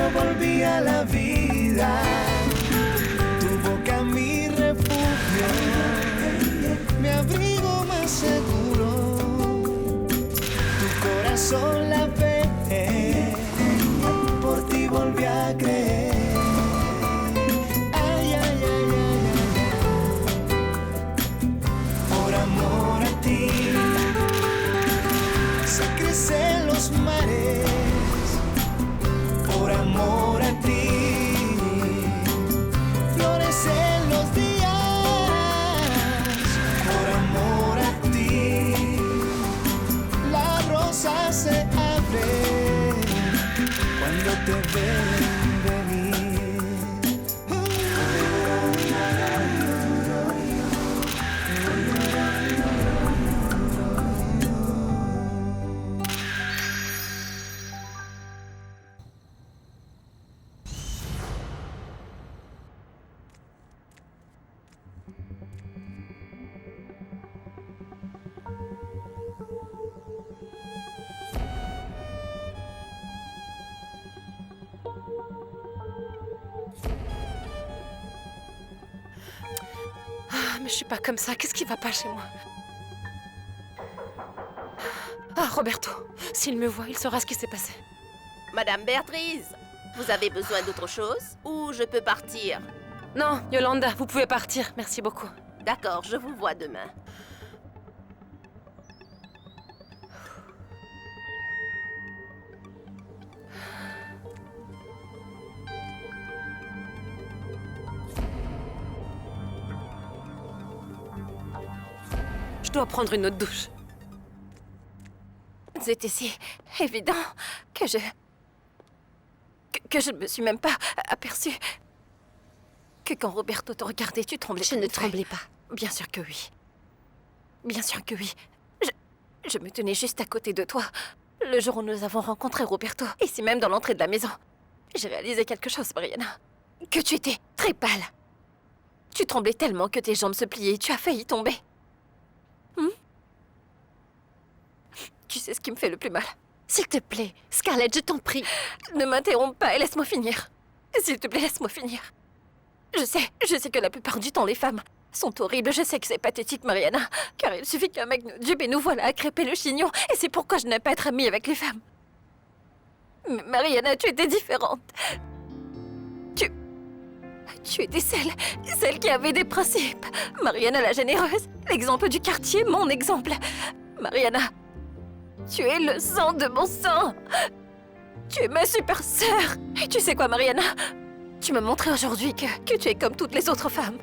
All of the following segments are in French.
volví a la vida. Tu boca mi refugio, mi abrigo más seguro. Tu corazón la fe, por ti volví a creer. Ay, ay, ay, ay, ay, ay. Por amor a ti se crecen los mares. Por amor a ti florecen los días. Por amor a ti la rosa se abre cuando te ven venir. Mais je suis pas comme ça. Qu'est-ce qui va pas chez moi? Ah, Roberto. S'il me voit, il saura ce qui s'est passé. Madame Béatrice, vous avez besoin d'autre chose ou je peux partir? Non, Yolanda, vous pouvez partir. Merci beaucoup. D'accord, je vous vois demain. Je dois prendre une autre douche. C'était si évident que je ne me suis même pas aperçue que quand Roberto te regardait, tu tremblais. Je ne tremblais pas. Bien sûr que oui. Bien sûr que oui. Je me tenais juste à côté de toi le jour où nous avons rencontré Roberto, ici même dans l'entrée de la maison. J'ai réalisé quelque chose, Mariana. Que tu étais très pâle. Tu tremblais tellement que tes jambes se pliaient et tu as failli tomber. Tu sais ce qui me fait le plus mal? S'il te plaît, Scarlett, je t'en prie. Ne m'interromps pas et laisse-moi finir. S'il te plaît, laisse-moi finir. Je sais que la plupart du temps, les femmes sont horribles. Je sais que c'est pathétique, Mariana, car il suffit qu'un mec nous dupe et nous voilà à crêper le chignon. Et c'est pourquoi je n'aime pas être amie avec les femmes. Mais Mariana, tu étais différente. Tu étais celle qui avait des principes. Mariana la généreuse, l'exemple du quartier, mon exemple. Mariana, tu es le sang de mon sang. Tu es ma super sœur. Et tu sais quoi, Mariana? Tu m'as montré aujourd'hui que tu es comme toutes les autres femmes.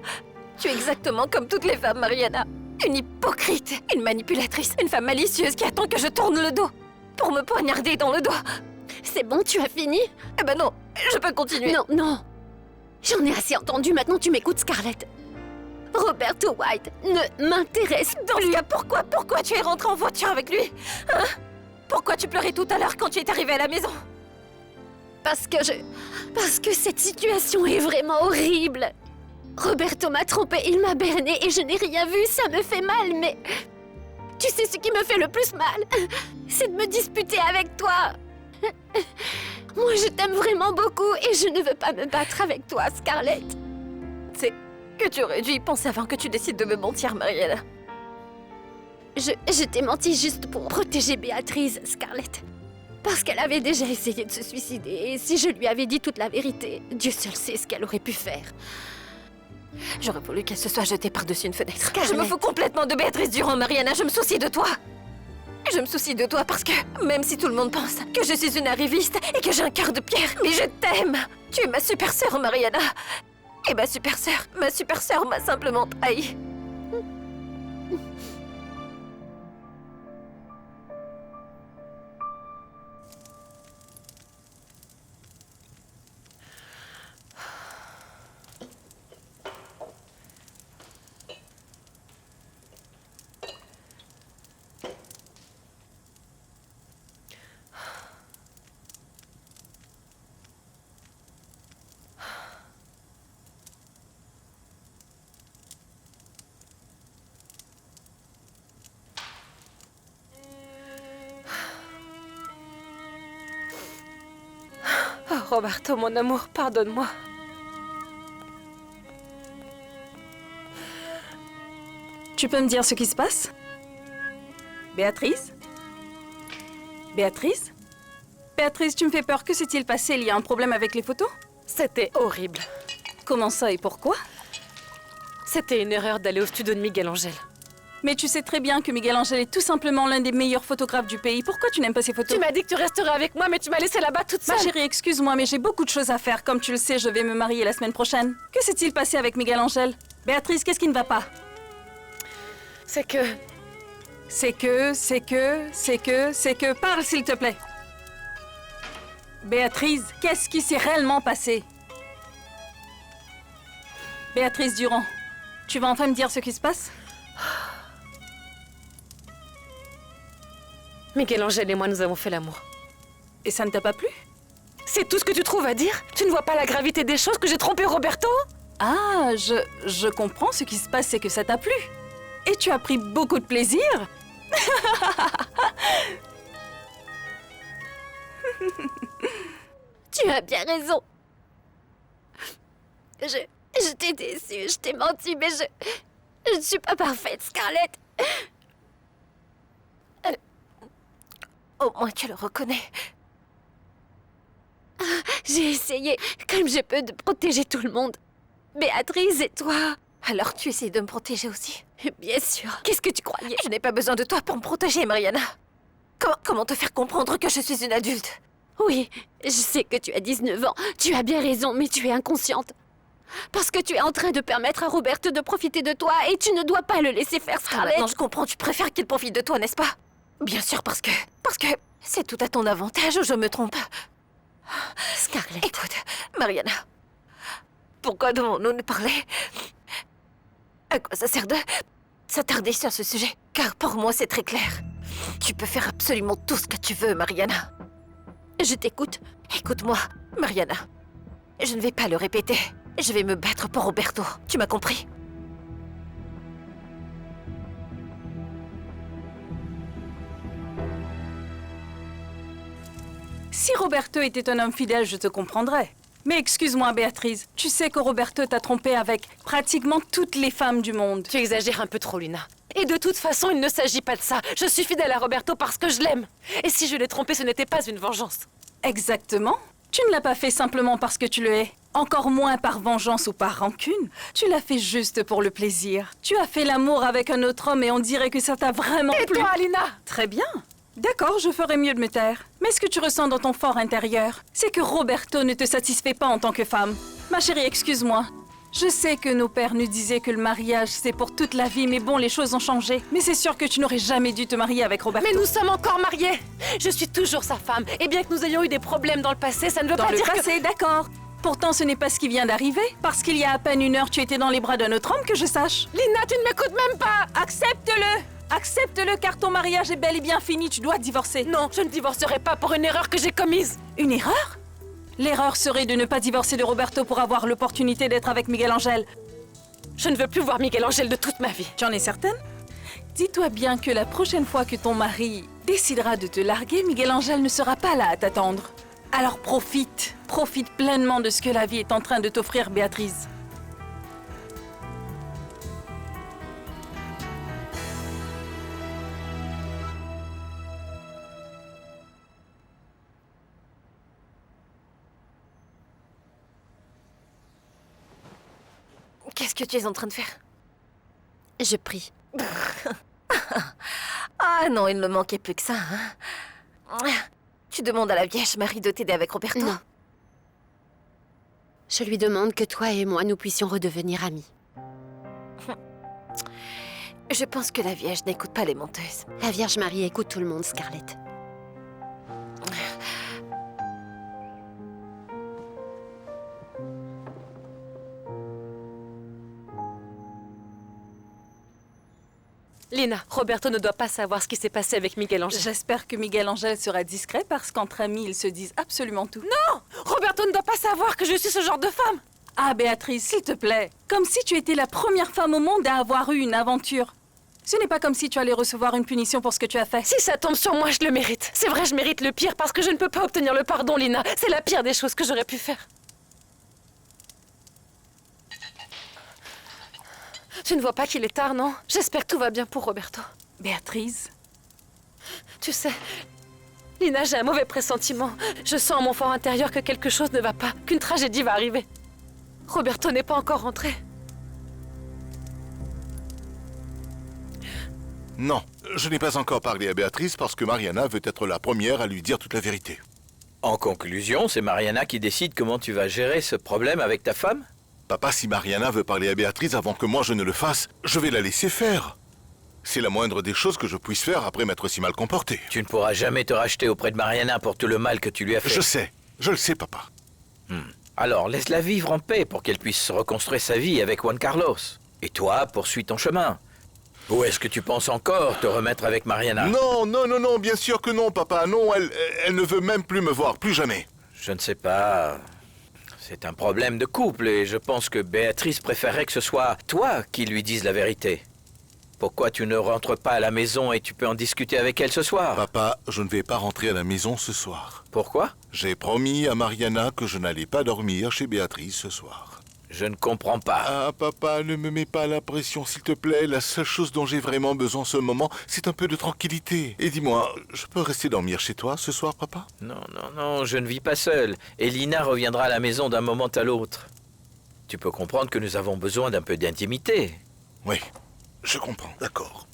Tu es exactement comme toutes les femmes, Mariana. Une hypocrite, une manipulatrice, une femme malicieuse qui attend que je tourne le dos pour me poignarder dans le dos. C'est bon, tu as fini? Eh ben non, je peux continuer. Non, non. J'en ai assez entendu, maintenant tu m'écoutes, Scarlett. Roberto White ne m'intéresse plus. Pourquoi tu es rentrée en voiture avec lui? Hein? Pourquoi tu pleurais tout à l'heure quand tu es arrivée à la maison? Parce que cette situation est vraiment horrible. Roberto m'a trompée, il m'a bernée et je n'ai rien vu, ça me fait mal, mais... Tu sais ce qui me fait le plus mal? C'est de me disputer avec toi. Moi, je t'aime vraiment beaucoup et je ne veux pas me battre avec toi, Scarlett. C'est que tu aurais dû y penser avant que tu décides de me mentir, Mariana. Je t'ai menti juste pour protéger Béatrice, Scarlett. Parce qu'elle avait déjà essayé de se suicider et si je lui avais dit toute la vérité, Dieu seul sait ce qu'elle aurait pu faire. J'aurais voulu qu'elle se soit jetée par-dessus une fenêtre. Scarlett. Je me fous complètement de Béatrice Durand, Mariana, je me soucie de toi. Je me soucie de toi parce que, même si tout le monde pense que je suis une arriviste et que j'ai un cœur de pierre, mais je t'aime. Tu es ma super sœur, Mariana. Et ma super sœur m'a simplement trahi. Roberto, mon amour, pardonne-moi. Tu peux me dire ce qui se passe? Béatrice? Béatrice? Béatrice, tu me fais peur. Que s'est-il passé? Il y a un problème avec les photos? C'était horrible. Comment ça et pourquoi? C'était une erreur d'aller au studio de Miguel Angel. Mais tu sais très bien que Miguel Angel est tout simplement l'un des meilleurs photographes du pays. Pourquoi tu n'aimes pas ses photos? Tu m'as dit que tu resterais avec moi, mais tu m'as laissée là-bas toute seule. Ma chérie, excuse-moi, mais j'ai beaucoup de choses à faire. Comme tu le sais, je vais me marier la semaine prochaine. Que s'est-il passé avec Miguel Angel? Béatrice, qu'est-ce qui ne va pas? C'est que... Parle, s'il te plaît. Béatrice, qu'est-ce qui s'est réellement passé? Béatrice Durand, tu vas enfin me dire ce qui se passe? Miguel Angel et moi, nous avons fait l'amour. Et ça ne t'a pas plu? C'est tout ce que tu trouves à dire? Tu ne vois pas la gravité des choses, que j'ai trompé Roberto? Ah, je comprends. Ce qui se passe, c'est que ça t'a plu. Et tu as pris beaucoup de plaisir. Tu as bien raison. Je t'ai déçue, je t'ai menti, mais je ne suis pas parfaite, Scarlett. Au moins tu le reconnais. J'ai essayé, comme je peux, de protéger tout le monde. Béatrice et toi, Alors tu essayes de me protéger aussi? bien sûr. Qu'est-ce que tu croyais? Je n'ai pas besoin de toi pour me protéger, Mariana. Comment te faire comprendre que je suis une adulte? Oui, je sais que tu as 19 ans. Tu as bien raison, mais tu es inconsciente. Parce que tu es en train de permettre à Roberto de profiter de toi et tu ne dois pas le laisser faire, Scarlett. Maintenant je comprends, tu préfères qu'il profite de toi, n'est-ce pas? Bien sûr, parce que c'est tout à ton avantage, ou je me trompe? Scarlett. Écoute, Mariana, pourquoi devons-nous nous parler? À quoi ça sert de s'attarder sur ce sujet? Car pour moi, c'est très clair. Tu peux faire absolument tout ce que tu veux, Mariana. Je t'écoute. Écoute-moi, Mariana. Je ne vais pas le répéter. Je vais me battre pour Roberto. Tu m'as compris? Si Roberto était un homme fidèle, je te comprendrais. Mais excuse-moi, Béatrice, tu sais que Roberto t'a trompé avec pratiquement toutes les femmes du monde. Tu exagères un peu trop, Luna. Et de toute façon, il ne s'agit pas de ça. Je suis fidèle à Roberto parce que je l'aime. Et si je l'ai trompé, ce n'était pas une vengeance. Exactement. Tu ne l'as pas fait simplement parce que tu le hais. Encore moins par vengeance ou par rancune. Tu l'as fait juste pour le plaisir. Tu as fait l'amour avec un autre homme et on dirait que ça t'a vraiment Et plu. toi, Lina? Très bien. D'accord, je ferai mieux de me taire. Mais ce que tu ressens dans ton fort intérieur, c'est que Roberto ne te satisfait pas en tant que femme. Ma chérie, excuse-moi. Je sais que nos pères nous disaient que le mariage, c'est pour toute la vie, mais bon, les choses ont changé. Mais c'est sûr que tu n'aurais jamais dû te marier avec Roberto. Mais nous sommes encore mariés. Je suis toujours sa femme. Et bien que nous ayons eu des problèmes dans le passé, ça ne veut Dans pas le dire que... passé, d'accord. Pourtant, ce n'est pas ce qui vient d'arriver. Parce qu'il y a à peine une heure, tu étais dans les bras d'un autre homme, que je sache. Lina, tu ne m'écoutes même pas. Accepte-le. Accepte-le, car ton mariage est bel et bien fini. Tu dois divorcer. Non, je ne divorcerai pas pour une erreur que j'ai commise. Une erreur? L'erreur serait de ne pas divorcer de Roberto pour avoir l'opportunité d'être avec Miguel Angel. Je ne veux plus voir Miguel Angel de toute ma vie. Tu en es certaine? Dis-toi bien que la prochaine fois que ton mari décidera de te larguer, Miguel Angel ne sera pas là à t'attendre. Alors profite. Profite pleinement de ce que la vie est en train de t'offrir, Béatrice. Qu'est-ce que tu es en train de faire? Je prie. Ah non, il ne manquait plus que ça, hein? Tu demandes à la Vierge Marie de t'aider avec Roberto? Non. Je lui demande que toi et moi, nous puissions redevenir amis. Je pense que la Vierge n'écoute pas les menteuses. La Vierge Marie écoute tout le monde, Scarlett. Lina, Roberto ne doit pas savoir ce qui s'est passé avec Miguel Angel. J'espère que Miguel Angel sera discret parce qu'entre amis, ils se disent absolument tout. Non! Roberto ne doit pas savoir que je suis ce genre de femme. Ah, Béatrice, s'il te plaît. Comme si tu étais la première femme au monde à avoir eu une aventure. Ce n'est pas comme si tu allais recevoir une punition pour ce que tu as fait. Si ça tombe sur moi, je le mérite. C'est vrai, je mérite le pire parce que je ne peux pas obtenir le pardon, Lina. C'est la pire des choses que j'aurais pu faire. Tu ne vois pas qu'il est tard, non? J'espère que tout va bien pour Roberto. Béatrice, Tu sais, Lina, j'ai un mauvais pressentiment. Je sens en mon fort intérieur que quelque chose ne va pas, qu'une tragédie va arriver. Roberto n'est pas encore rentré. Non, je n'ai pas encore parlé à Béatrice parce que Mariana veut être la première à lui dire toute la vérité. En conclusion, c'est Mariana qui décide comment tu vas gérer ce problème avec ta femme? Papa, si Mariana veut parler à Béatrice avant que moi je ne le fasse, je vais la laisser faire. C'est la moindre des choses que je puisse faire après m'être si mal comporté. Tu ne pourras jamais te racheter auprès de Mariana pour tout le mal que tu lui as fait. Je le sais, papa. Alors, laisse-la vivre en paix pour qu'elle puisse reconstruire sa vie avec Juan Carlos. Et toi, poursuis ton chemin. Ou est-ce que tu penses encore te remettre avec Mariana? Non, non, non, non, bien sûr que non, papa. Non, elle ne veut même plus me voir, plus jamais. Je ne sais pas. C'est un problème de couple et je pense que Béatrice préférerait que ce soit toi qui lui dise la vérité. Pourquoi tu ne rentres pas à la maison et tu peux en discuter avec elle ce soir? Papa, je ne vais pas rentrer à la maison ce soir. Pourquoi? J'ai promis à Mariana que je n'allais pas dormir chez Béatrice ce soir. Je ne comprends pas. Ah, papa, ne me mets pas la pression, s'il te plaît. La seule chose dont j'ai vraiment besoin en ce moment, c'est un peu de tranquillité. Et dis-moi, je peux rester dormir chez toi ce soir, papa? Non, non, non, je ne vis pas seul. Et Lina reviendra à la maison d'un moment à l'autre. Tu peux comprendre que nous avons besoin d'un peu d'intimité. Oui, je comprends, d'accord.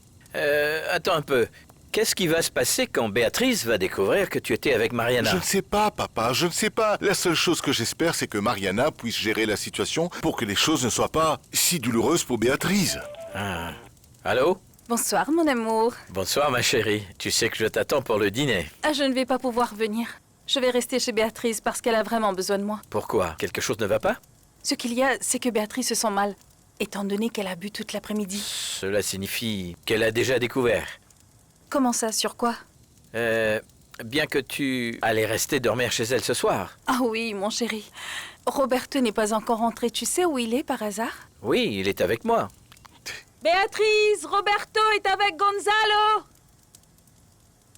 Attends un peu. Qu'est-ce qui va se passer quand Béatrice va découvrir que tu étais avec Mariana? Je ne sais pas, papa, je ne sais pas. La seule chose que j'espère, c'est que Mariana puisse gérer la situation pour que les choses ne soient pas si douloureuses pour Béatrice. Ah. Allô? bonsoir mon amour. Bonsoir ma chérie. Tu sais que je t'attends pour le dîner. Ah, je ne vais pas pouvoir venir. Je vais rester chez Béatrice parce qu'elle a vraiment besoin de moi. Pourquoi? Quelque chose ne va pas? Ce qu'il y a, c'est que Béatrice se sent mal, étant donné qu'elle a bu toute l'après-midi. Cela signifie qu'elle a déjà découvert. Comment ça, sur quoi? Bien que tu allais rester dormir chez elle ce soir. Ah oui, mon chéri. Roberto n'est pas encore rentré. Tu sais où il est, par hasard? Oui, il est avec moi. Béatrice, Roberto est avec Gonzalo!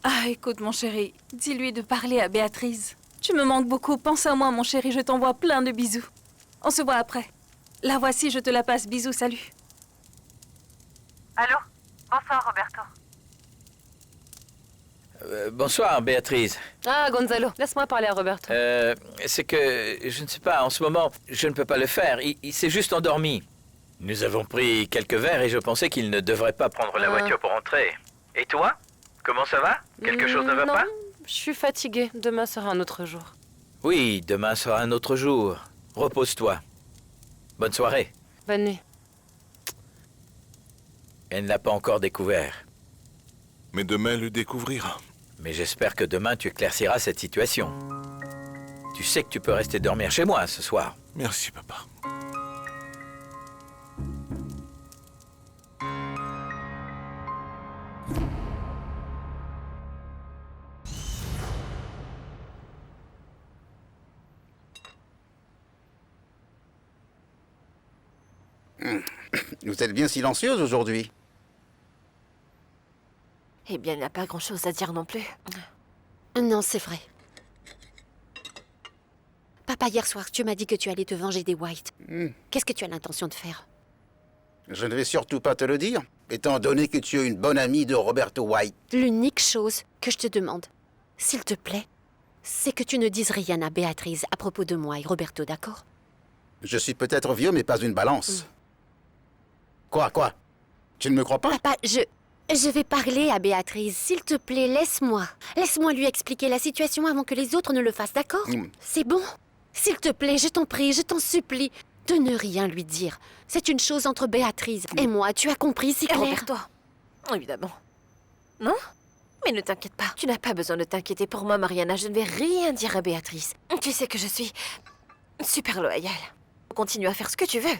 Ah, écoute, mon chéri, dis-lui de parler à Béatrice. Tu me manques beaucoup. Pense à moi, mon chéri. Je t'envoie plein de bisous. On se voit après. La voici, je te la passe. Bisous, salut. Allô? Bonsoir, Roberto. Bonsoir, Béatrice. Ah, Gonzalo, laisse-moi parler à Roberto. C'est que, je ne sais pas, en ce moment, je ne peux pas le faire. Il s'est juste endormi. Nous avons pris quelques verres et je pensais qu'il ne devrait pas prendre la voiture pour rentrer. Et toi? Comment ça va? Quelque chose ne va non, pas? Je suis fatiguée. Demain sera un autre jour. Oui, demain sera un autre jour. Repose-toi. Bonne soirée. Bonne nuit. Elle ne l'a pas encore découvert. Mais demain, elle le découvrira. Mais j'espère que demain, tu éclairciras cette situation. Tu sais que tu peux rester dormir chez moi ce soir. Merci, papa. Vous êtes bien silencieuse aujourd'hui. Eh bien, il n'y a pas grand-chose à dire non plus. Non, c'est vrai. Papa, hier soir, tu m'as dit que tu allais te venger des White. Qu'est-ce que tu as l'intention de faire? Je ne vais surtout pas te le dire, étant donné que tu es une bonne amie de Roberto White. L'unique chose que je te demande, s'il te plaît, c'est que tu ne dises rien à Béatrice à propos de moi et Roberto, d'accord? Je suis peut-être vieux, mais pas une balance. Quoi? Tu ne me crois pas? Papa, je vais parler à Béatrice. S'il te plaît, laisse-moi. Laisse-moi lui expliquer la situation avant que les autres ne le fassent, d'accord? C'est bon? S'il te plaît, je t'en prie, je t'en supplie, de ne rien lui dire. C'est une chose entre Béatrice et moi, tu as compris, c'est clair? Robert-toi. Évidemment. Non? Mais ne t'inquiète pas. Tu n'as pas besoin de t'inquiéter pour moi, Mariana. Je ne vais rien dire à Béatrice. Tu sais que je suis super loyale. Continue à faire ce que tu veux.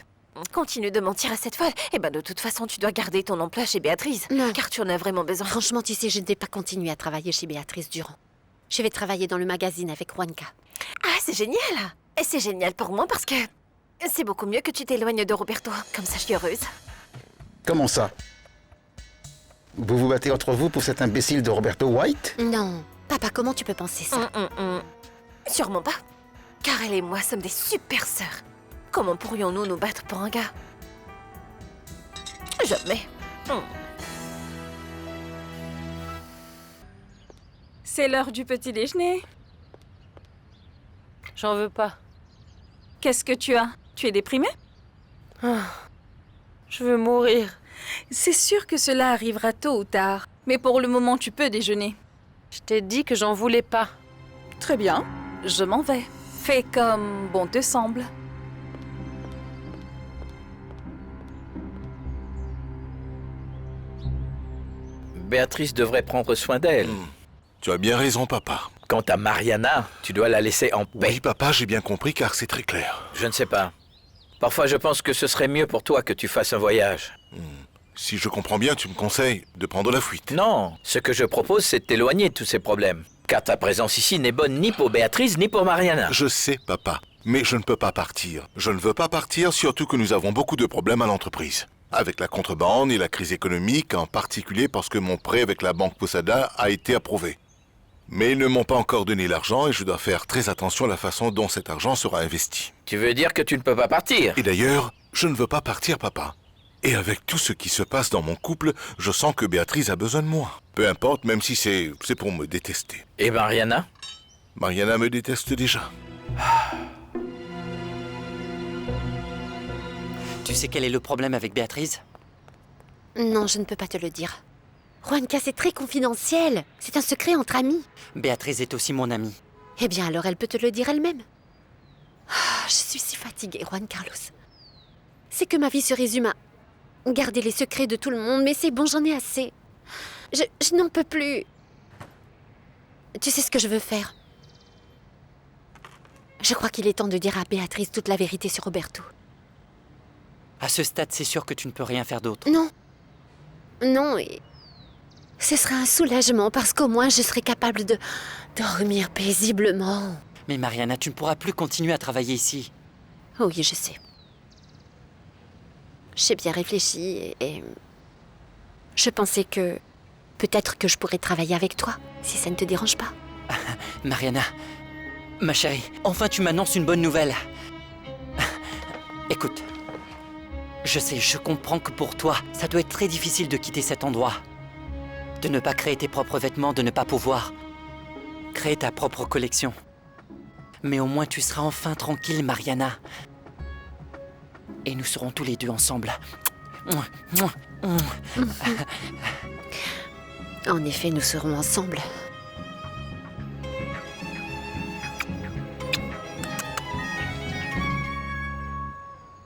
Continue de mentir à cette folle. Eh ben, de toute façon, tu dois garder ton emploi chez Béatrice. Non. Car tu en as vraiment besoin. Franchement, tu sais, je ne vais pas continuer à travailler chez Béatrice Durand. Je vais travailler dans le magazine avec Juanca. Ah, c'est génial! Et c'est génial pour moi parce que c'est beaucoup mieux que tu t'éloignes de Roberto. Comme ça, je suis heureuse. Comment ça? Vous vous battez entre vous pour cet imbécile de Roberto White? Non. Papa, comment tu peux penser ça? Sûrement pas. Car elle et moi sommes des super sœurs. Comment pourrions-nous nous battre pour un gars? Jamais. C'est l'heure du petit déjeuner. J'en veux pas. Qu'est-ce que tu as? Tu es déprimée? Je veux mourir. C'est sûr que cela arrivera tôt ou tard. Mais pour le moment, tu peux déjeuner. Je t'ai dit que j'en voulais pas. Très bien, je m'en vais. Fais comme bon te semble. Béatrice devrait prendre soin d'elle. Tu as bien raison, papa. Quant à Mariana, tu dois la laisser en paix. Oui, papa, j'ai bien compris car c'est très clair. Je ne sais pas. Parfois, je pense que ce serait mieux pour toi que tu fasses un voyage. Si je comprends bien, tu me conseilles de prendre la fuite. Non, ce que je propose, c'est de t'éloigner de tous ces problèmes. Car ta présence ici n'est bonne ni pour Béatrice, ni pour Mariana. Je sais, papa, mais je ne peux pas partir. Je ne veux pas partir, surtout que nous avons beaucoup de problèmes à l'entreprise. Avec la contrebande et la crise économique, en particulier parce que mon prêt avec la banque Posada a été approuvé. Mais ils ne m'ont pas encore donné l'argent et je dois faire très attention à la façon dont cet argent sera investi. Tu veux dire que tu ne peux pas partir? Et d'ailleurs, je ne veux pas partir, papa. Et avec tout ce qui se passe dans mon couple, je sens que Béatrice a besoin de moi. Peu importe, même si c'est pour me détester. Et Mariana? Mariana me déteste déjà. Tu sais quel est le problème avec Béatrice? Non, je ne peux pas te le dire. Juanca, c'est très confidentiel. C'est un secret entre amis. Béatrice est aussi mon amie. Eh bien, alors elle peut te le dire elle-même. Je suis si fatiguée, Juan Carlos. C'est que ma vie se résume à garder les secrets de tout le monde, mais c'est bon, j'en ai assez. Je n'en peux plus. Tu sais ce que je veux faire? Je crois qu'il est temps de dire à Béatrice toute la vérité sur Roberto. À ce stade, c'est sûr que tu ne peux rien faire d'autre. Non. Non, et ce sera un soulagement parce qu'au moins je serai capable de dormir paisiblement. Mais Mariana, tu ne pourras plus continuer à travailler ici. Oui, je sais. J'ai bien réfléchi et je pensais que peut-être que je pourrais travailler avec toi, si ça ne te dérange pas. Mariana, ma chérie, enfin tu m'annonces une bonne nouvelle. Écoute, je sais, je comprends que pour toi, ça doit être très difficile de quitter cet endroit. De ne pas créer tes propres vêtements, de ne pas pouvoir créer ta propre collection. Mais au moins tu seras enfin tranquille, Mariana. Et nous serons tous les deux ensemble. En effet, nous serons ensemble.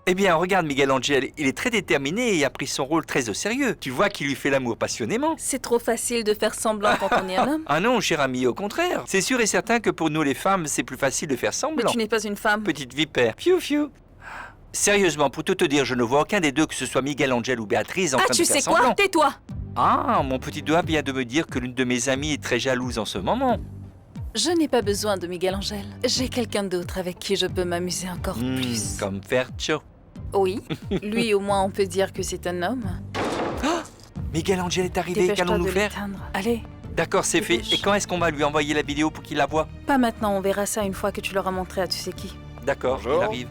Eh bien, regarde Miguel Angel, il est très déterminé et a pris son rôle très au sérieux. Tu vois qu'il lui fait l'amour passionnément. C'est trop facile de faire semblant quand on est un homme. Ah non, cher ami, au contraire. C'est sûr et certain que pour nous les femmes, c'est plus facile de faire Mais semblant. tu n'es pas une femme. Petite vipère. Fiu fiu. Sérieusement, pour tout te dire, je ne vois aucun des deux, que ce soit Miguel Angel ou Béatrice, en train Tu de faire sais quoi? semblant. Tais-toi! Ah, mon petit doigt vient de me dire que l'une de mes amies est très jalouse en ce moment. Je n'ai pas besoin de Miguel Angel. J'ai quelqu'un d'autre avec qui je peux m'amuser encore plus. Comme Fercho. Oui, lui au moins on peut dire que c'est un homme. Miguel Angel est arrivé, Dépêche-toi qu'allons-nous de faire? l'éteindre. Allez, D'accord, c'est fait. Dépêche. Et quand est-ce qu'on va lui envoyer la vidéo pour qu'il la voie? pas maintenant, on verra ça une fois que tu l'auras montré à tu sais qui. D'accord, il arrive.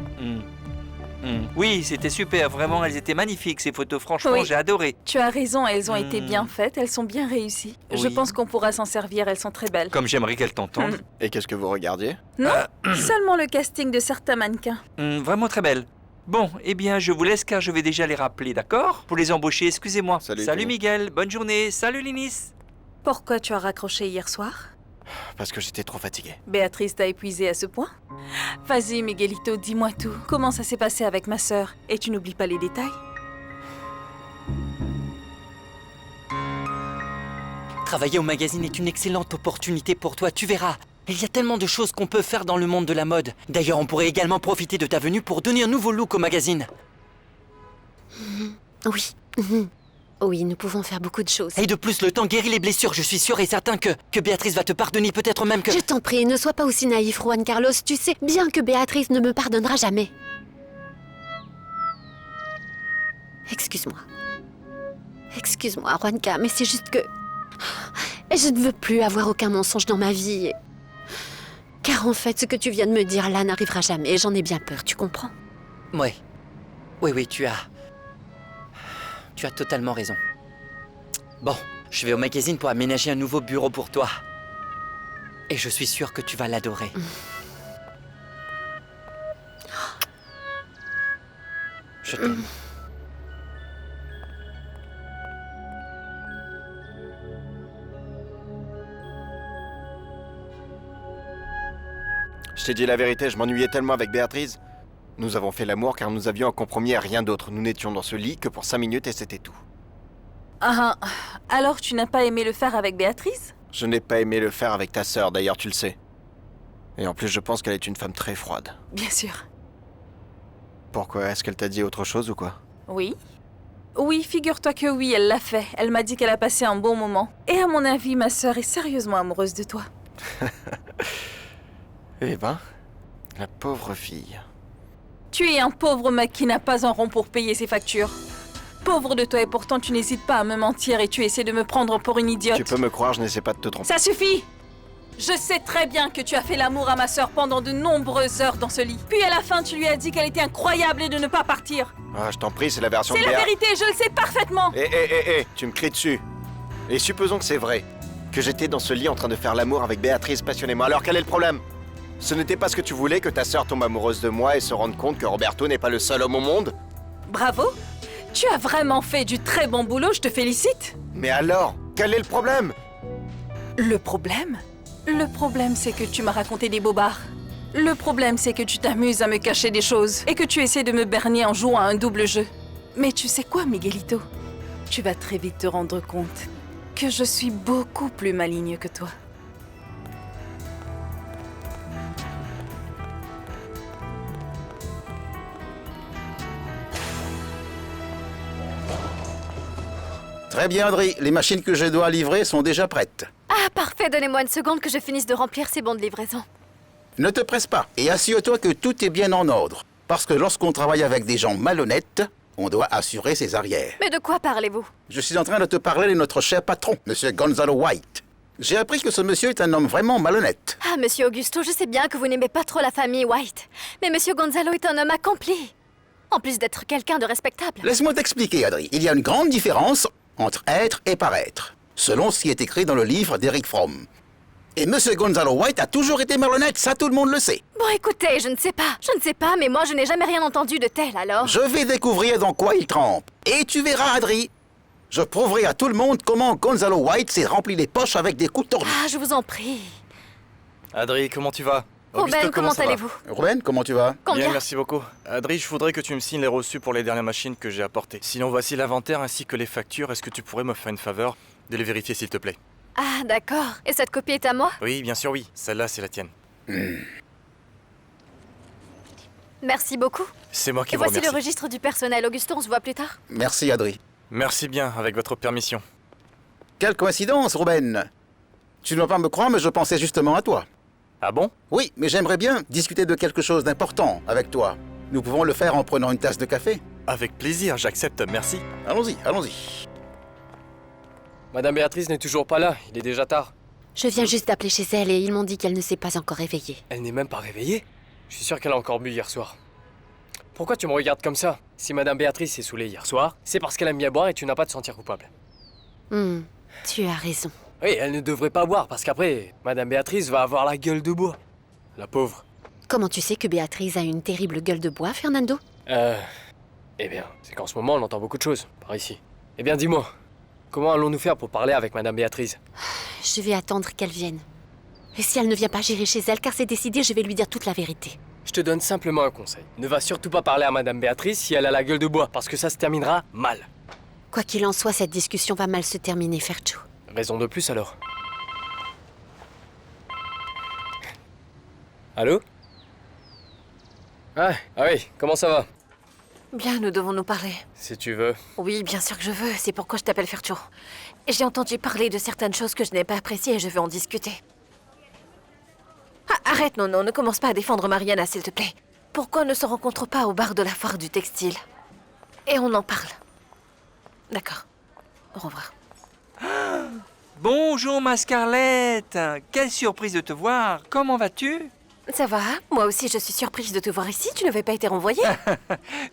Oui, c'était super, vraiment, elles étaient magnifiques ces photos, franchement, Oui. j'ai adoré. Tu as raison, elles ont été bien faites, elles sont bien réussies. Je Oui. pense qu'on pourra s'en servir, elles sont très belles. Comme j'aimerais qu'elles t'entendent. Et qu'est-ce que vous regardiez? Non, seulement le casting de certains mannequins. Vraiment très belles. Bon, eh bien, je vous laisse car je vais déjà les rappeler, d'accord? Pour les embaucher, excusez-moi. Salut, Salut Tony. Miguel, bonne journée. Salut Linis. Pourquoi tu as raccroché hier soir? Parce que j'étais trop fatigué. Béatrice t'a épuisé à ce point? Vas-y, Miguelito, dis-moi tout. Comment ça s'est passé avec ma sœur? Et tu n'oublies pas les détails? Travailler au magazine est une excellente opportunité pour toi, tu verras. Il y a tellement de choses qu'on peut faire dans le monde de la mode. D'ailleurs, on pourrait également profiter de ta venue pour donner un nouveau look au magazine. Oui. Oui, nous pouvons faire beaucoup de choses. Et de plus, le temps guérit les blessures. Je suis sûr et certain que Béatrice va te pardonner, peut-être même que... Je t'en prie, ne sois pas aussi naïf, Juan Carlos. Tu sais bien que Béatrice ne me pardonnera jamais. Excuse-moi. Excuse-moi, Juanca, mais c'est juste que... Je ne veux plus avoir aucun mensonge dans ma vie. Car en fait, ce que tu viens de me dire là n'arrivera jamais. J'en ai bien peur, tu comprends? Oui. Oui, tu as... Tu as totalement raison. Bon, je vais au magazine pour aménager un nouveau bureau pour toi. Et je suis sûre que tu vas l'adorer. Je t'aime. Je t'ai dit la vérité, je m'ennuyais tellement avec Béatrice. Nous avons fait l'amour car nous avions un compromis à rien d'autre. Nous n'étions dans ce lit que pour 5 minutes et c'était tout. Ah, alors tu n'as pas aimé le faire avec Béatrice? Je n'ai pas aimé le faire avec ta sœur, d'ailleurs tu le sais. Et en plus je pense qu'elle est une femme très froide. Bien sûr. Pourquoi? Est-ce qu'elle t'a dit autre chose ou quoi? Oui. Oui, figure-toi que oui, elle l'a fait. Elle m'a dit qu'elle a passé un bon moment. Et à mon avis, ma sœur est sérieusement amoureuse de toi. Eh ben, la pauvre fille. Tu es un pauvre mec qui n'a pas un rond pour payer ses factures. Pauvre de toi et pourtant tu n'hésites pas à me mentir et tu essaies de me prendre pour une idiote. Tu peux me croire, je n'essaie pas de te tromper. Ça suffit! Je sais très bien que tu as fait l'amour à ma sœur pendant de nombreuses heures dans ce lit. Puis à la fin, tu lui as dit qu'elle était incroyable et de ne pas partir. Ah, je t'en prie, c'est la version de C'est la Béa. vérité, je le sais parfaitement! Tu me cries dessus. Et supposons que c'est vrai, que j'étais dans ce lit en train de faire l'amour avec Béatrice passionnément. Alors quel est le problème? Ce n'était pas ce que tu voulais, que ta sœur tombe amoureuse de moi et se rende compte que Roberto n'est pas le seul homme au monde? Bravo! Tu as vraiment fait du très bon boulot, je te félicite! Mais alors, quel est le problème? Le problème? Le problème, c'est que tu m'as raconté des bobards. Le problème, c'est que tu t'amuses à me cacher des choses et que tu essaies de me berner en jouant à un double jeu. Mais tu sais quoi, Miguelito? Tu vas très vite te rendre compte que je suis beaucoup plus maligne que toi. Très bien, Audrey. Les machines que je dois livrer sont déjà prêtes. Ah, parfait, donnez-moi une seconde que je finisse de remplir ces bons de livraison. Ne te presse pas et assure-toi que tout est bien en ordre. Parce que lorsqu'on travaille avec des gens malhonnêtes, on doit assurer ses arrières. Mais de quoi parlez-vous? Je suis en train de te parler de notre cher patron, Monsieur Gonzalo White. J'ai appris que ce monsieur est un homme vraiment malhonnête. Ah, Monsieur Augusto, je sais bien que vous n'aimez pas trop la famille White. Mais Monsieur Gonzalo est un homme accompli. En plus d'être quelqu'un de respectable. Laisse-moi t'expliquer, Audrey. Il y a une grande différence entre être et paraître, selon ce qui est écrit dans le livre d'Eric Fromm. Et Monsieur Gonzalo White a toujours été malhonnête, ça tout le monde le sait. Bon, écoutez, je ne sais pas, mais moi je n'ai jamais rien entendu de tel, alors... Je vais découvrir dans quoi il trempe. Et tu verras, Audrey. Je prouverai à tout le monde comment Gonzalo White s'est rempli les poches avec des coups tordus. Ah, je vous en prie. Adri, comment tu vas? Ruben, comment allez-vous? Ruben, comment tu vas? Combien? Bien, merci beaucoup. Adri, je voudrais que tu me signes les reçus pour les dernières machines que j'ai apportées. Sinon, voici l'inventaire ainsi que les factures. Est-ce que tu pourrais me faire une faveur de les vérifier, s'il te plaît? Ah, d'accord. Et cette copie est à moi? Oui, bien sûr, oui. Celle-là, c'est la tienne. Merci beaucoup. C'est moi qui Et vous voici remercie. le registre du personnel. Augusto, on se voit plus tard. Merci, Audrey. Merci bien, avec votre permission. Quelle coïncidence, Ruben. Tu ne dois pas me croire, mais je pensais justement à toi. Ah bon? Oui, mais j'aimerais bien discuter de quelque chose d'important avec toi. Nous pouvons le faire en prenant une tasse de café? Avec plaisir, j'accepte, merci. Allons-y, allons-y. Madame Béatrice n'est toujours pas là, il est déjà tard. Je viens juste d'appeler chez elle et ils m'ont dit qu'elle ne s'est pas encore réveillée. Elle n'est même pas réveillée? Je suis sûr qu'elle a encore bu hier soir. Pourquoi tu me regardes comme ça? Si Madame Béatrice s'est saoulée hier soir, c'est parce qu'elle aime bien boire et tu n'as pas à te sentir coupable. Tu as raison. Oui, elle ne devrait pas boire parce qu'après, Madame Béatrice va avoir la gueule de bois. La pauvre. Comment tu sais que Béatrice a une terrible gueule de bois, Fernando? Eh bien, c'est qu'en ce moment, on entend beaucoup de choses, par ici. Eh bien, dis-moi, comment allons-nous faire pour parler avec Madame Béatrice? Je vais attendre qu'elle vienne. Et si elle ne vient pas, j'irai chez elle, car c'est décidé, je vais lui dire toute la vérité. Je te donne simplement un conseil. Ne va surtout pas parler à Madame Béatrice si elle a la gueule de bois, parce que ça se terminera mal. Quoi qu'il en soit, cette discussion va mal se terminer, Fercho. Raison de plus alors. Allô? Ah oui, comment ça va? Bien, nous devons nous parler. Si tu veux. Oui, bien sûr que je veux, c'est pourquoi je t'appelle Fercho. Et j'ai entendu parler de certaines choses que je n'ai pas appréciées et je veux en discuter. Ah, arrête, non, ne commence pas à défendre Mariana, s'il te plaît. Pourquoi on ne se rencontre pas au bar de la foire du textile? Et on en parle. D'accord. Au revoir. Bonjour ma Scarlett. Quelle surprise de te voir. Comment vas-tu? Ça va? Moi aussi, je suis surprise de te voir ici. Tu n'avais pas été renvoyée?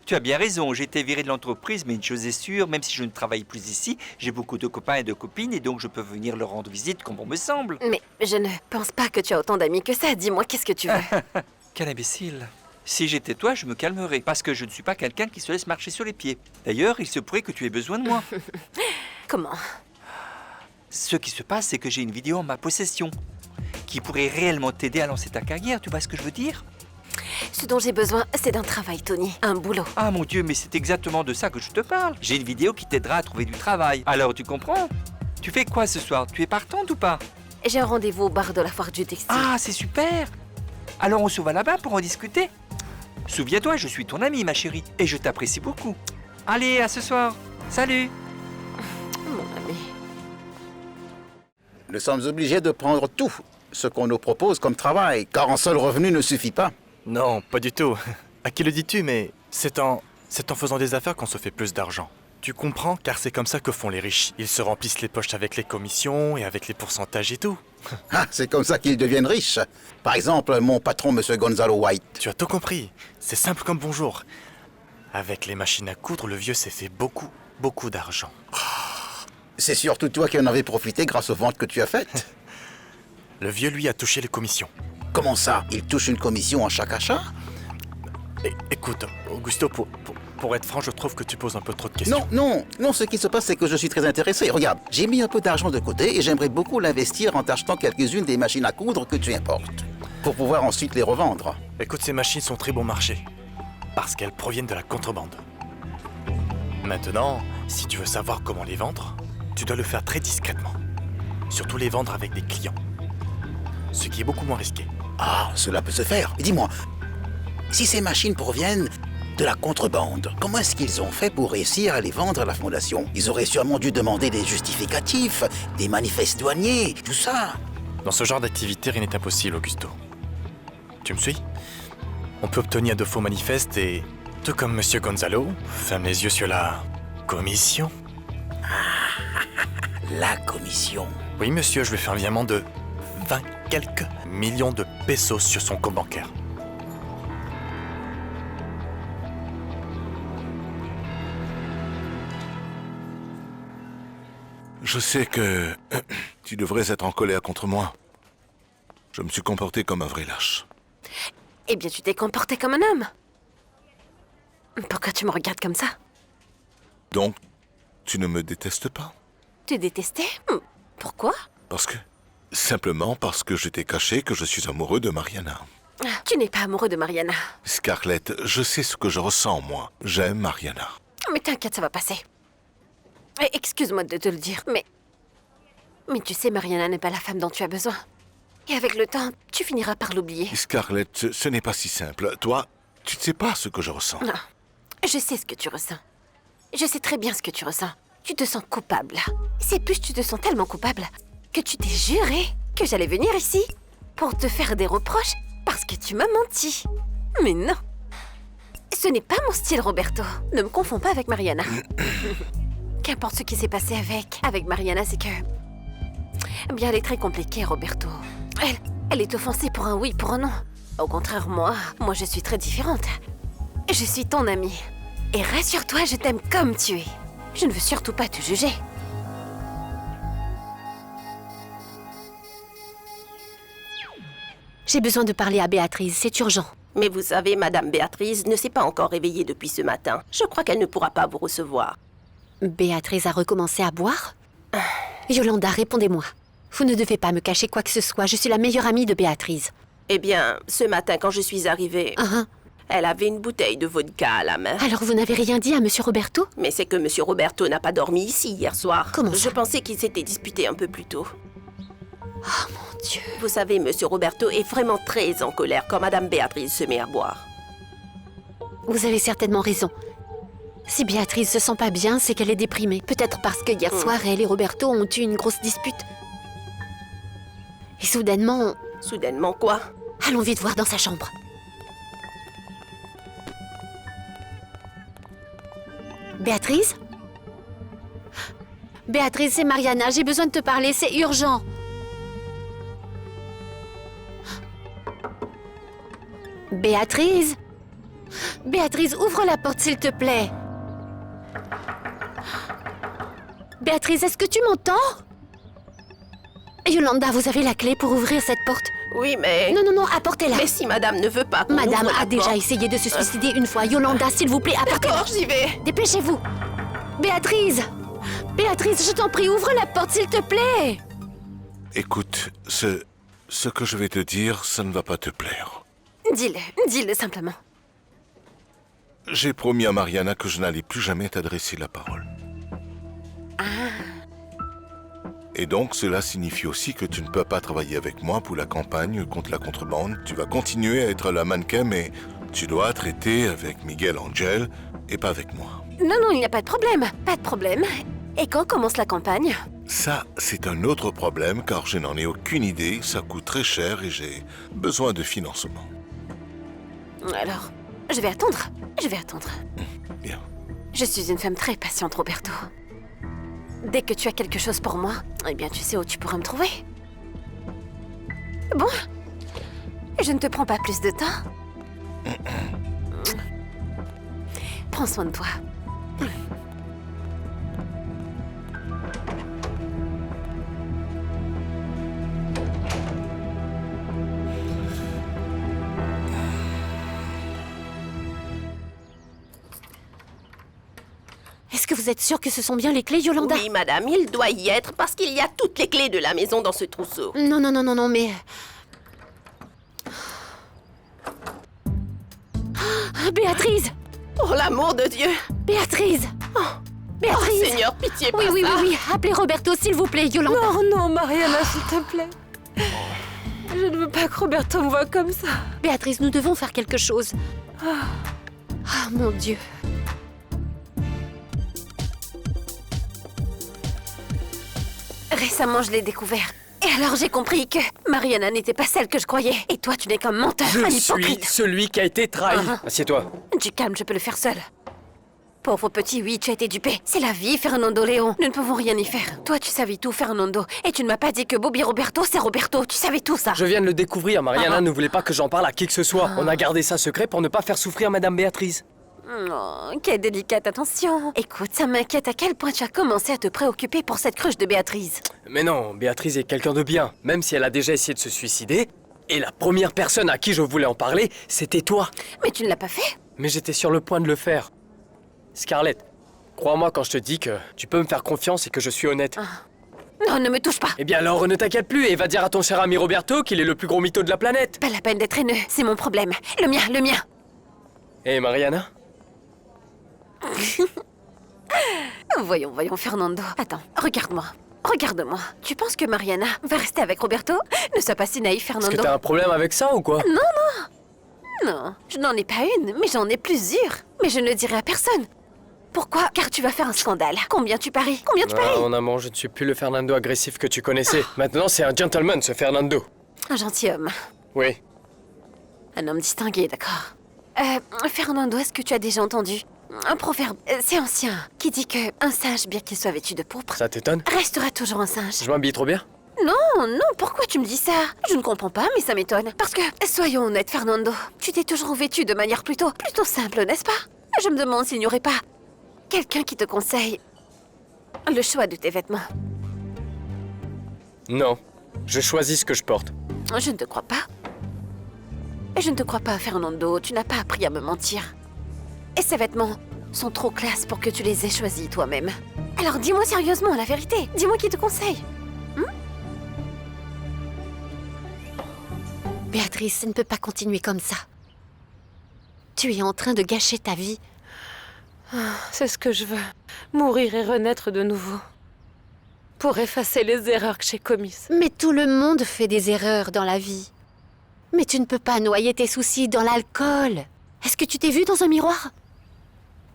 Tu as bien raison, j'ai été viré de l'entreprise, mais une chose est sûre, même si je ne travaille plus ici, j'ai beaucoup de copains et de copines et donc je peux venir leur rendre visite comme bon me semble. Mais je ne pense pas que tu as autant d'amis que ça. Dis-moi, qu'est-ce que tu veux? Quel imbécile. Si j'étais toi, je me calmerais, parce que je ne suis pas quelqu'un qui se laisse marcher sur les pieds. D'ailleurs, il se pourrait que tu aies besoin de moi. Comment? Ce qui se passe, c'est que j'ai une vidéo en ma possession qui pourrait réellement t'aider à lancer ta carrière, tu vois ce que je veux dire? Ce dont j'ai besoin, c'est d'un travail, Tony. Un boulot. Ah mon Dieu, mais c'est exactement de ça que je te parle. J'ai une vidéo qui t'aidera à trouver du travail. Alors tu comprends? Tu fais quoi ce soir? Tu es partante ou pas? J'ai un rendez-vous au bar de la foire du textile. Ah, c'est super! Alors on se voit là-bas pour en discuter. Souviens-toi, je suis ton amie, ma chérie, et je t'apprécie beaucoup. Allez, à ce soir. Salut! Mon ami. Nous sommes obligés de prendre tout ce qu'on nous propose comme travail, car un seul revenu ne suffit pas. Non, pas du tout. À qui le dis-tu, mais c'est en faisant des affaires qu'on se fait plus d'argent. Tu comprends? Car c'est comme ça que font les riches. Ils se remplissent les poches avec les commissions et avec les pourcentages et tout. Ah, c'est comme ça qu'ils deviennent riches. Par exemple, mon patron, Monsieur Gonzalo White. Tu as tout compris. C'est simple comme bonjour. Avec les machines à coudre, le vieux s'est fait beaucoup, beaucoup d'argent. C'est surtout toi qui en avais profité grâce aux ventes que tu as faites. Le vieux, lui, a touché les commissions. Comment ça? Il touche une commission à chaque achat? Écoute, Augusto, pour être franc, je trouve que tu poses un peu trop de questions. Non, ce qui se passe, c'est que je suis très intéressé. Regarde, j'ai mis un peu d'argent de côté et j'aimerais beaucoup l'investir en t'achetant quelques-unes des machines à coudre que tu importes, pour pouvoir ensuite les revendre. Écoute, ces machines sont très bon marché, parce qu'elles proviennent de la contrebande. Maintenant, si tu veux savoir comment les vendre, tu dois le faire très discrètement. Surtout les vendre avec des clients. Ce qui est beaucoup moins risqué. Ah, cela peut se faire. Et dis-moi, si ces machines proviennent de la contrebande, comment est-ce qu'ils ont fait pour réussir à les vendre à la fondation? Ils auraient sûrement dû demander des justificatifs, des manifestes douaniers, tout ça. Dans ce genre d'activité, rien n'est impossible, Augusto. Tu me suis? On peut obtenir de faux manifestes et, tout comme Monsieur Gonzalo, ferme les yeux sur la commission. La commission. Oui, monsieur, je lui fais un virement de 20 quelques millions de pesos sur son compte bancaire. Je sais que tu devrais être en colère contre moi. Je me suis comporté comme un vrai lâche. Eh bien, tu t'es comporté comme un homme. Pourquoi tu me regardes comme ça? Donc, tu ne me détestes pas? Tu détestais? Pourquoi? Simplement parce que je t'ai caché que je suis amoureux de Mariana. Tu n'es pas amoureux de Mariana. Scarlett, je sais ce que je ressens, moi. J'aime Mariana. Mais t'inquiète, ça va passer. Excuse-moi de te le dire, mais tu sais, Mariana n'est pas la femme dont tu as besoin. Et avec le temps, tu finiras par l'oublier. Scarlett, ce n'est pas si simple. Toi, tu ne sais pas ce que je ressens. Non, je sais ce que tu ressens. Je sais très bien ce que tu ressens. Tu te sens coupable. C'est plus, tu te sens tellement coupable que tu t'es juré que j'allais venir ici pour te faire des reproches parce que tu m'as menti. Mais non. Ce n'est pas mon style, Roberto. Ne me confonds pas avec Mariana. Qu'importe ce qui s'est passé avec Mariana, c'est que... Bien, elle est très compliquée, Roberto. Elle est offensée pour un oui, pour un non. Au contraire, moi, je suis très différente. Je suis ton amie. Et rassure-toi, je t'aime comme tu es. Je ne veux surtout pas te juger. J'ai besoin de parler à Béatrice, c'est urgent. Mais vous savez, Madame Béatrice ne s'est pas encore réveillée depuis ce matin. Je crois qu'elle ne pourra pas vous recevoir. Béatrice a recommencé à boire? Yolanda, répondez-moi. Vous ne devez pas me cacher quoi que ce soit, je suis la meilleure amie de Béatrice. Eh bien, ce matin, quand je suis arrivée, elle avait une bouteille de vodka à la main. Alors vous n'avez rien dit à Monsieur Roberto? Mais c'est que Monsieur Roberto n'a pas dormi ici hier soir. Comment ça? Je pensais qu'ils s'étaient disputés un peu plus tôt. Oh mon Dieu. Vous savez, Monsieur Roberto est vraiment très en colère quand Madame Béatrice se met à boire. Vous avez certainement raison. Si Béatrice se sent pas bien, c'est qu'elle est déprimée. Peut-être parce que hier soir, elle et Roberto ont eu une grosse dispute. Et soudainement... Soudainement quoi? Allons vite voir dans sa chambre. Béatrice? Béatrice, c'est Mariana, j'ai besoin de te parler, c'est urgent. Béatrice? Béatrice, ouvre la porte, s'il te plaît. Béatrice, est-ce que tu m'entends? Yolanda, vous avez la clé pour ouvrir cette porte? Oui, mais... Non, apportez-la. Mais si madame ne veut pas qu'on Madame ouvre la a déjà porte- essayé de se suicider une fois. Yolanda, s'il vous plaît, apportez-la. D'accord, j'y vais. Dépêchez-vous. Béatrice! Béatrice, je t'en prie, ouvre la porte, s'il te plaît. Écoute, ce que je vais te dire, ça ne va pas te plaire. Dis-le simplement. J'ai promis à Mariana que je n'allais plus jamais t'adresser la parole. Et donc, cela signifie aussi que tu ne peux pas travailler avec moi pour la campagne contre la contrebande. Tu vas continuer à être la mannequin, mais tu dois traiter avec Miguel Angel et pas avec moi. Non, il n'y a pas de problème. Pas de problème. Et quand commence la campagne? Ça, c'est un autre problème, car je n'en ai aucune idée. Ça coûte très cher et j'ai besoin de financement. Alors, je vais attendre. Bien. Je suis une femme très patiente, Roberto. Dès que tu as quelque chose pour moi, eh bien, tu sais où tu pourras me trouver. Bon, je ne te prends pas plus de temps. Prends soin de toi. Est-ce que vous êtes sûre que ce sont bien les clés, Yolanda? Oui, madame, il doit y être parce qu'il y a toutes les clés de la maison dans ce trousseau. Non, mais... Béatrice! Pour l'amour de Dieu! Béatrice! Béatrice! Oh, Seigneur, pitié, pas Oui, ça. appelez Roberto, s'il vous plaît, Yolanda. Non, Mariana, s'il te plaît. Je ne veux pas que Roberto me voie comme ça. Béatrice, nous devons faire quelque chose. Ah, mon Dieu. Récemment, je l'ai découvert. Et alors, j'ai compris que Mariana n'était pas celle que je croyais. Et toi, tu n'es qu'un menteur, un Je suis hypocrite. celui qui a été trahi. Assieds-toi. Du calme, je peux le faire seul. Pauvre petit, oui, tu as été dupé. C'est la vie, Fernando Léon. Nous ne pouvons rien y faire. Toi, tu savais tout, Fernando. Et tu ne m'as pas dit que Bobby Roberto, c'est Roberto. Tu savais tout ça. Je viens de le découvrir. Mariana ne voulait pas que j'en parle à qui que ce soit. On a gardé ça secret pour ne pas faire souffrir Madame Béatrice. Oh, quelle délicate attention. Écoute, ça m'inquiète à quel point tu as commencé à te préoccuper pour cette cruche de Béatrice. Mais non, Béatrice est quelqu'un de bien, même si elle a déjà essayé de se suicider. Et la première personne à qui je voulais en parler, c'était toi. Mais tu ne l'as pas fait. Mais j'étais sur le point de le faire. Scarlett, crois-moi quand je te dis que tu peux me faire confiance et que je suis honnête. Non, ne me touche pas. Eh bien alors, ne t'inquiète plus et va dire à ton cher ami Roberto qu'il est le plus gros mytho de la planète. Pas la peine d'être haineux, c'est mon problème. Le mien. Et Mariana? Voyons, Fernando. Attends, regarde-moi. Tu penses que Mariana va rester avec Roberto? Ne sois pas si naïf, Fernando. Est-ce que t'as un problème avec ça ou quoi? Non, je n'en ai pas une, mais j'en ai plusieurs. Mais je ne le dirai à personne. Pourquoi? Car tu vas faire un scandale. Combien tu paries? Mon amour, je ne suis plus le Fernando agressif que tu connaissais. Maintenant, c'est un gentleman, ce Fernando. Un gentilhomme. Oui. Un homme distingué, d'accord. Fernando, est-ce que tu as déjà entendu un proverbe, c'est ancien, qui dit que un singe, bien qu'il soit vêtu de pourpre, Ça t'étonne? restera toujours un singe. Je m'habille trop bien? Non, pourquoi tu me dis ça? Je ne comprends pas, mais ça m'étonne. Parce que, soyons honnêtes, Fernando, tu t'es toujours vêtu de manière plutôt simple, n'est-ce pas? Je me demande s'il n'y aurait pas quelqu'un qui te conseille le choix de tes vêtements. Non. Je choisis ce que je porte. Je ne te crois pas. Je ne te crois pas, Fernando. Tu n'as pas appris à me mentir. Et ces vêtements sont trop classe pour que tu les aies choisis toi-même. Alors dis-moi sérieusement la vérité. Dis-moi qui te conseille. Béatrice, ça ne peut pas continuer comme ça. Tu es en train de gâcher ta vie. C'est ce que je veux. Mourir et renaître de nouveau. Pour effacer les erreurs que j'ai commises. Mais tout le monde fait des erreurs dans la vie. Mais tu ne peux pas noyer tes soucis dans l'alcool. Est-ce que tu t'es vu dans un miroir?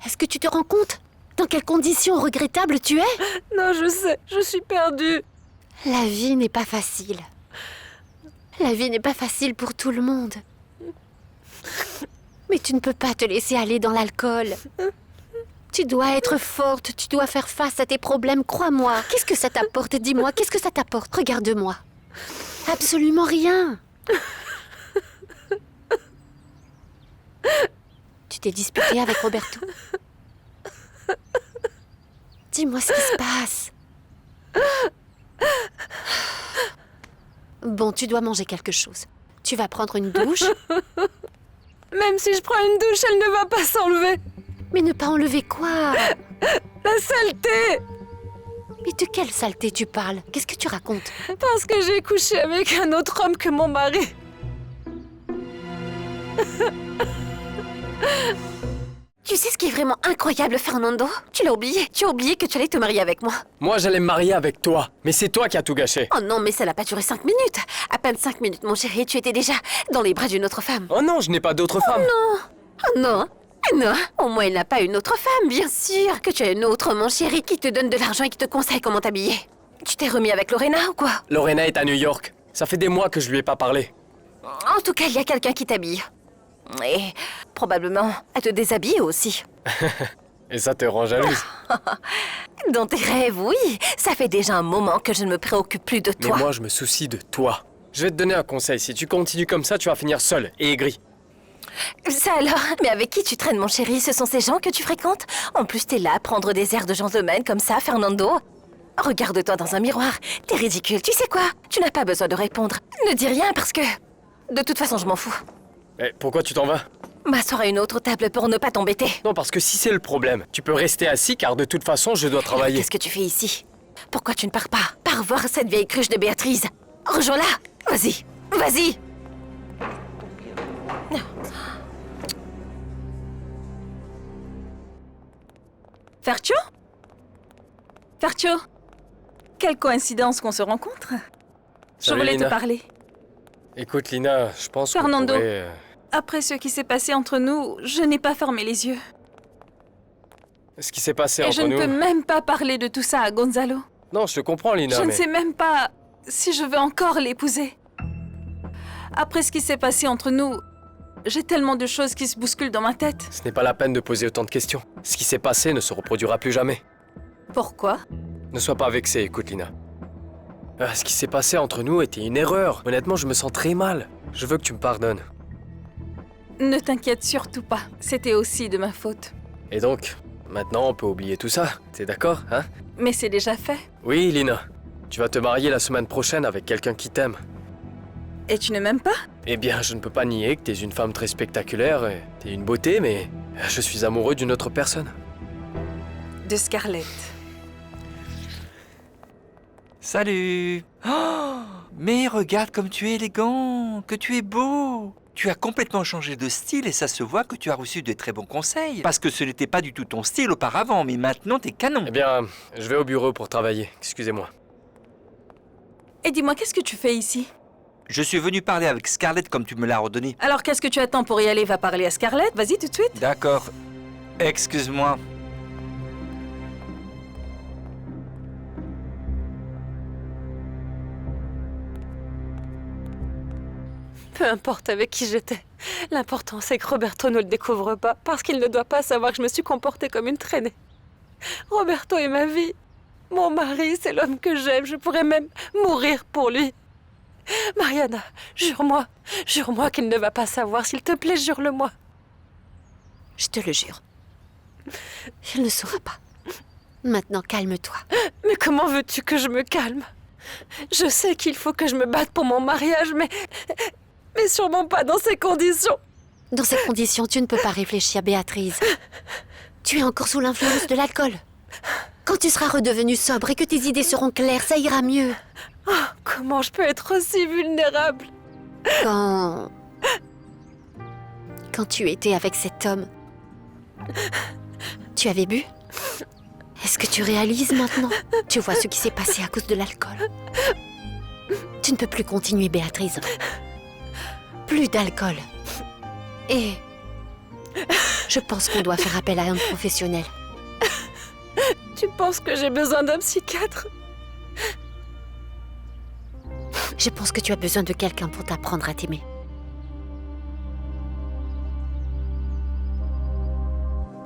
Est-ce que tu te rends compte dans quelles conditions regrettables tu es? Non, je sais, je suis perdue. La vie n'est pas facile. La vie n'est pas facile pour tout le monde. Mais tu ne peux pas te laisser aller dans l'alcool. Tu dois être forte, tu dois faire face à tes problèmes, crois-moi. Qu'est-ce que ça t'apporte? Dis-moi, qu'est-ce que ça t'apporte? Regarde-moi. Absolument rien. Tu t'es disputé avec Roberto? Dis-moi ce qui se passe. Bon, tu dois manger quelque chose. Tu vas prendre une douche. Même si je prends une douche, elle ne va pas s'enlever. Mais ne pas enlever quoi? La saleté! Mais de quelle saleté tu parles? Qu'est-ce que tu racontes? Parce que j'ai couché avec un autre homme que mon mari. Tu sais ce qui est vraiment incroyable, Fernando? Tu l'as oublié. Tu as oublié que tu allais te marier avec moi. Moi, j'allais me marier avec toi. Mais c'est toi qui as tout gâché. Oh non, mais ça n'a pas duré 5 minutes. À peine 5 minutes, mon chéri, tu étais déjà dans les bras d'une autre femme. Oh non, je n'ai pas d'autre femme. Oh non. Non, au moins il n'a pas une autre femme, bien sûr. Que tu as une autre, mon chéri, qui te donne de l'argent et qui te conseille comment t'habiller. Tu t'es remis avec Lorena ou quoi? Lorena est à New York. Ça fait des mois que je lui ai pas parlé. En tout cas, il y a quelqu'un qui t'habille. Et probablement, elle te déshabille aussi. Et ça te rend jalouse. Dans tes rêves, oui. Ça fait déjà un moment que je ne me préoccupe plus de Mais toi. moi, je me soucie de toi. Je vais te donner un conseil. Si tu continues comme ça, tu vas finir seul et aigri. Ça alors? Mais avec qui tu traînes, mon chéri? Ce sont ces gens que tu fréquentes? En plus, t'es là à prendre des airs de gentleman comme ça, Fernando. Regarde-toi dans un miroir. T'es ridicule. Tu sais quoi? Tu n'as pas besoin de répondre. Ne dis rien parce que... De toute façon, je m'en fous. Mais pourquoi tu t'en vas? M'asseoir à une autre table pour ne pas t'embêter. Non, parce que si c'est le problème, tu peux rester assis car de toute façon, je dois travailler. Qu'est-ce que tu fais ici? Pourquoi tu ne pars pas? Pars voir cette vieille cruche de Béatrice. Rejoins-la. Vas-y. Vas-y. Fercio? Fercio? Quelle coïncidence qu'on se rencontre. Je Salut, voulais Lina. te parler. Écoute, Lina, je pense Fernando. qu'on pourrait... Après ce qui s'est passé entre nous, je n'ai pas fermé les yeux. Ce qui s'est passé Et entre je ne nous... peux même pas parler de tout ça à Gonzalo. Non, je te comprends, Lina, Je ne mais... sais même pas si je veux encore l'épouser. Après ce qui s'est passé entre nous, j'ai tellement de choses qui se bousculent dans ma tête. Ce n'est pas la peine de poser autant de questions. Ce qui s'est passé ne se reproduira plus jamais. Pourquoi? Ne sois pas vexé, écoute, Lina. Ce qui s'est passé entre nous était une erreur. Honnêtement, je me sens très mal. Je veux que tu me pardonnes. Ne t'inquiète surtout pas. C'était aussi de ma faute. Et donc, maintenant, on peut oublier tout ça. T'es d'accord, hein? Mais c'est déjà fait. Oui, Lina. Tu vas te marier la semaine prochaine avec quelqu'un qui t'aime. Et tu ne m'aimes pas? Eh bien, je ne peux pas nier que t'es une femme très spectaculaire et t'es une beauté, mais je suis amoureux d'une autre personne. De Scarlett. Salut. Oh, mais regarde comme tu es élégant, que tu es beau. Tu as complètement changé de style et ça se voit que tu as reçu de très bons conseils. Parce que ce n'était pas du tout ton style auparavant, mais maintenant t'es canon. Eh bien, je vais au bureau pour travailler. Excusez-moi. Et dis-moi, qu'est-ce que tu fais ici? Je suis venu parler avec Scarlett comme tu me l'as ordonné. Alors qu'est-ce que tu attends pour y aller? Va parler à Scarlett, vas-y tout de suite. D'accord. Excuse-moi. Peu importe avec qui j'étais. L'important, c'est que Roberto ne le découvre pas, parce qu'il ne doit pas savoir que je me suis comportée comme une traînée. Roberto est ma vie. Mon mari, c'est l'homme que j'aime. Je pourrais même mourir pour lui. Mariana, jure-moi qu'il ne va pas savoir. S'il te plaît, jure-le-moi. Je te le jure. Il ne saura pas. Maintenant, calme-toi. Mais comment veux-tu que je me calme? Je sais qu'il faut que je me batte pour mon mariage, mais sûrement pas dans ces conditions. Dans ces conditions, tu ne peux pas réfléchir, Béatrice. Tu es encore sous l'influence de l'alcool. Quand tu seras redevenue sobre et que tes idées seront claires, ça ira mieux. Oh, comment je peux être aussi vulnérable? Quand tu étais avec cet homme, tu avais bu? Est-ce que tu réalises maintenant? Tu vois ce qui s'est passé à cause de l'alcool. Tu ne peux plus continuer, Béatrice. Plus d'alcool. Et je pense qu'on doit faire appel à un professionnel. Tu penses que j'ai besoin d'un psychiatre? Je pense que tu as besoin de quelqu'un pour t'apprendre à t'aimer.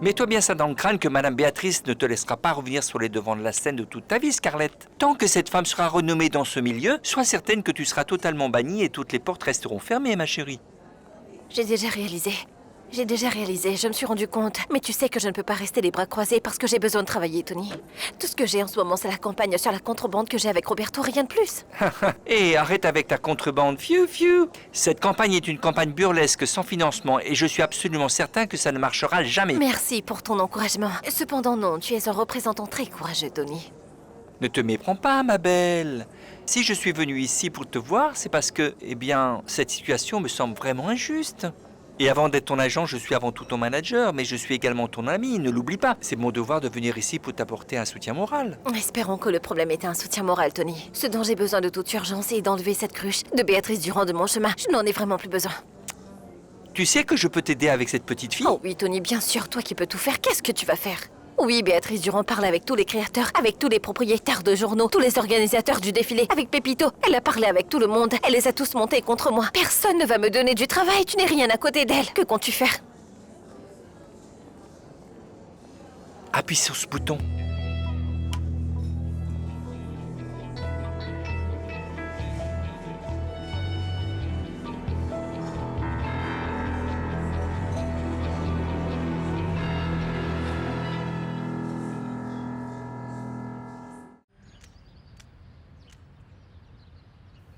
Mets-toi bien ça dans le crâne que Madame Béatrice ne te laissera pas revenir sur les devants de la scène de toute ta vie, Scarlett. Tant que cette femme sera renommée dans ce milieu, sois certaine que tu seras totalement bannie et toutes les portes resteront fermées, ma chérie. J'ai déjà réalisé. Je me suis rendu compte. Mais tu sais que je ne peux pas rester les bras croisés parce que j'ai besoin de travailler, Tony. Tout ce que j'ai en ce moment, c'est la campagne sur la contrebande que j'ai avec Roberto, rien de plus. Et arrête avec ta contrebande, fiu. Cette campagne est une campagne burlesque sans financement et je suis absolument certain que ça ne marchera jamais. Merci pour ton encouragement. Cependant, non, tu es un représentant très courageux, Tony. Ne te méprends pas, ma belle. Si je suis venu ici pour te voir, c'est parce que, eh bien, cette situation me semble vraiment injuste. Et avant d'être ton agent, je suis avant tout ton manager, mais je suis également ton ami, ne l'oublie pas. C'est mon devoir de venir ici pour t'apporter un soutien moral. Espérons que le problème était un soutien moral, Tony. Ce dont j'ai besoin de toute urgence est d'enlever cette cruche de Béatrice Durand de mon chemin. Je n'en ai vraiment plus besoin. Tu sais que je peux t'aider avec cette petite fille? Oh oui, Tony, bien sûr, toi qui peux tout faire, qu'est-ce que tu vas faire? Oui, Béatrice Durand parle avec tous les créateurs, avec tous les propriétaires de journaux, tous les organisateurs du défilé, avec Pépito. Elle a parlé avec tout le monde, elle les a tous montés contre moi. Personne ne va me donner du travail, tu n'es rien à côté d'elle. Que comptes-tu faire? Appuie sur ce bouton.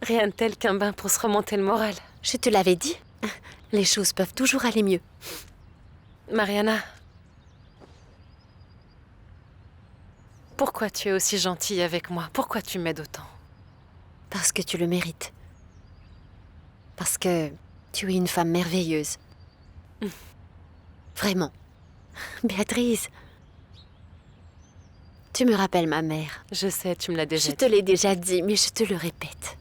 Rien de tel qu'un bain pour se remonter le moral. Je te l'avais dit. Les choses peuvent toujours aller mieux. Mariana, pourquoi tu es aussi gentille avec moi? Pourquoi tu m'aides autant? Parce que tu le mérites. Parce que tu es une femme merveilleuse. Vraiment. Béatrice, tu me rappelles ma mère. Je sais, tu me l'as déjà dit. Je te l'ai déjà dit, mais je te le répète.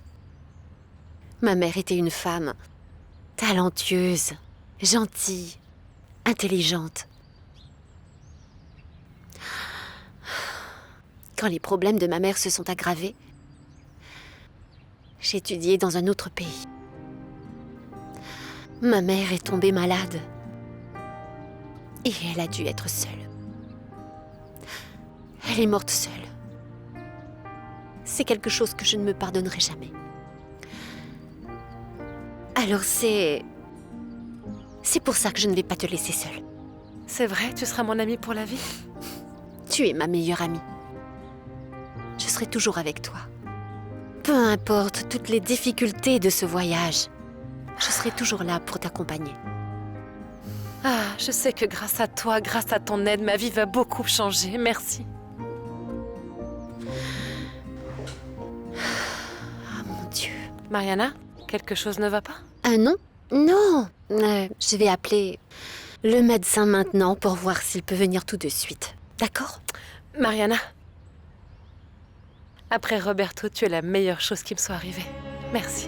Ma mère était une femme talentueuse, gentille, intelligente. Quand les problèmes de ma mère se sont aggravés, j'ai étudié dans un autre pays. Ma mère est tombée malade et elle a dû être seule. Elle est morte seule. C'est quelque chose que je ne me pardonnerai jamais. Alors c'est pour ça que je ne vais pas te laisser seule. C'est vrai, tu seras mon amie pour la vie? Tu es ma meilleure amie. Je serai toujours avec toi. Peu importe toutes les difficultés de ce voyage, je serai toujours là pour t'accompagner. Ah, je sais que grâce à toi, grâce à ton aide, ma vie va beaucoup changer. Merci. Ah mon Dieu. Mariana, quelque chose ne va pas? Non, non. Je vais appeler le médecin maintenant pour voir s'il peut venir tout de suite. D'accord? Mariana, après Roberto, tu es la meilleure chose qui me soit arrivée. Merci.